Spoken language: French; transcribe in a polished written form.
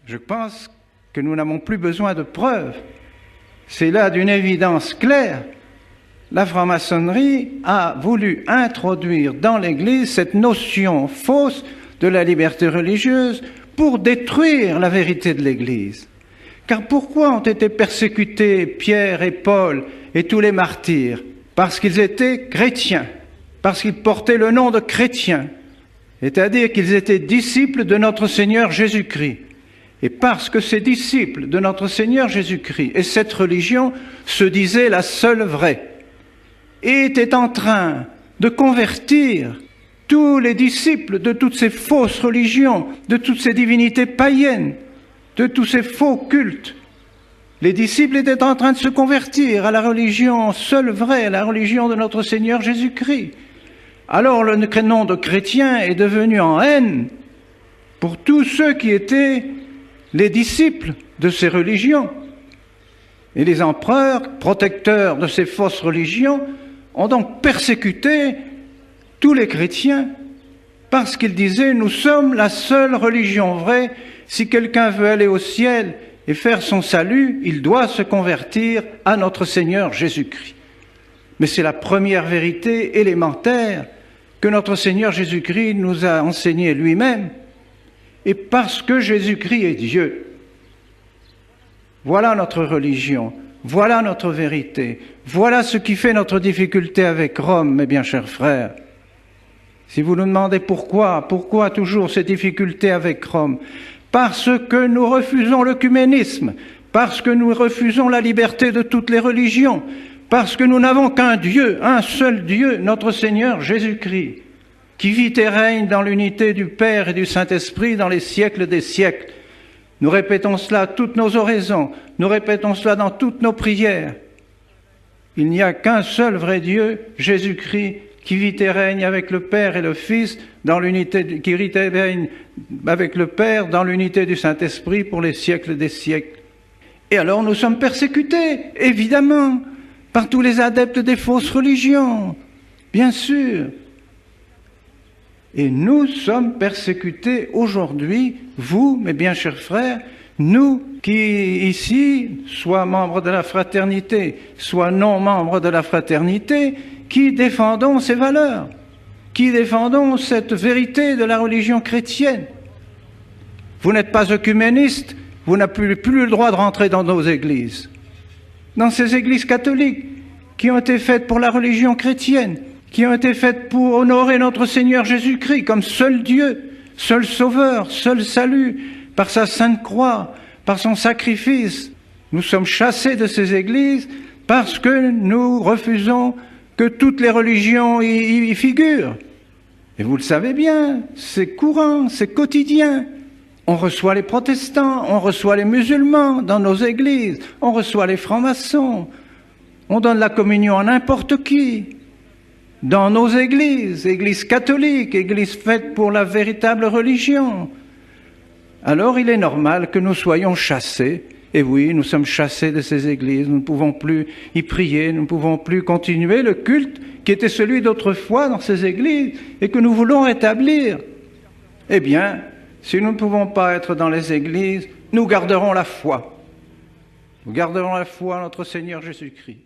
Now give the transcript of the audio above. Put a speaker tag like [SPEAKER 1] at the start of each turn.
[SPEAKER 1] Je pense que nous n'avons plus besoin de preuves. C'est là d'une évidence claire. La franc-maçonnerie a voulu introduire dans l'Église cette notion fausse de la liberté religieuse pour détruire la vérité de l'Église. Car pourquoi ont été persécutés Pierre et Paul et tous les martyrs? Parce qu'ils étaient chrétiens, parce qu'ils portaient le nom de chrétiens, c'est-à-dire qu'ils étaient disciples de notre Seigneur Jésus-Christ. Et parce que ces disciples de notre Seigneur Jésus-Christ et cette religion se disaient la seule vraie, et étaient en train de convertir tous les disciples de toutes ces fausses religions, de toutes ces divinités païennes, de tous ces faux cultes. Les disciples étaient en train de se convertir à la religion seule vraie, à la religion de notre Seigneur Jésus-Christ. Alors le nom de chrétien est devenu en haine pour tous ceux qui étaient les disciples de ces religions. Et les empereurs, protecteurs de ces fausses religions, ont donc persécuté tous les chrétiens parce qu'ils disaient « Nous sommes la seule religion vraie. Si quelqu'un veut aller au ciel et faire son salut, il doit se convertir à notre Seigneur Jésus-Christ. » Mais c'est la première vérité élémentaire que notre Seigneur Jésus-Christ nous a enseignée lui-même. Et parce que Jésus-Christ est Dieu, voilà notre religion, voilà notre vérité, voilà ce qui fait notre difficulté avec Rome, mes bien chers frères. Si vous nous demandez pourquoi toujours ces difficultés avec Rome? Parce que nous refusons l'œcuménisme, parce que nous refusons la liberté de toutes les religions, parce que nous n'avons qu'un Dieu, un seul Dieu, notre Seigneur Jésus-Christ, qui vit et règne dans l'unité du Père et du Saint-Esprit dans les siècles des siècles. Nous répétons cela à toutes nos oraisons, nous répétons cela dans toutes nos prières. Il n'y a qu'un seul vrai Dieu, Jésus-Christ, qui vit et règne avec le Père et le Fils, dans l'unité, qui vit et règne avec le Père dans l'unité du Saint-Esprit pour les siècles des siècles. Et alors nous sommes persécutés, évidemment, par tous les adeptes des fausses religions, bien sûr. Et nous sommes persécutés aujourd'hui, vous, mes bien chers frères, nous qui ici, soit membres de la fraternité, soit non membres de la fraternité, qui défendons ces valeurs, qui défendons cette vérité de la religion chrétienne. Vous n'êtes pas œcuméniste, vous n'avez plus le droit de rentrer dans nos églises, dans ces églises catholiques qui ont été faites pour la religion chrétienne, qui ont été faites pour honorer notre Seigneur Jésus-Christ comme seul Dieu, seul Sauveur, seul salut, par sa sainte croix, par son sacrifice. Nous sommes chassés de ces églises parce que nous refusons que toutes les religions y figurent. Et vous le savez bien, c'est courant, c'est quotidien. On reçoit les protestants, on reçoit les musulmans dans nos églises, on reçoit les francs-maçons, on donne la communion à n'importe qui. Dans nos églises, églises catholiques, églises faites pour la véritable religion. Alors il est normal que nous soyons chassés. Et oui, nous sommes chassés de ces églises, nous ne pouvons plus y prier, nous ne pouvons plus continuer le culte qui était celui d'autrefois dans ces églises et que nous voulons rétablir. Eh bien, si nous ne pouvons pas être dans les églises, nous garderons la foi. Nous garderons la foi en notre Seigneur Jésus-Christ.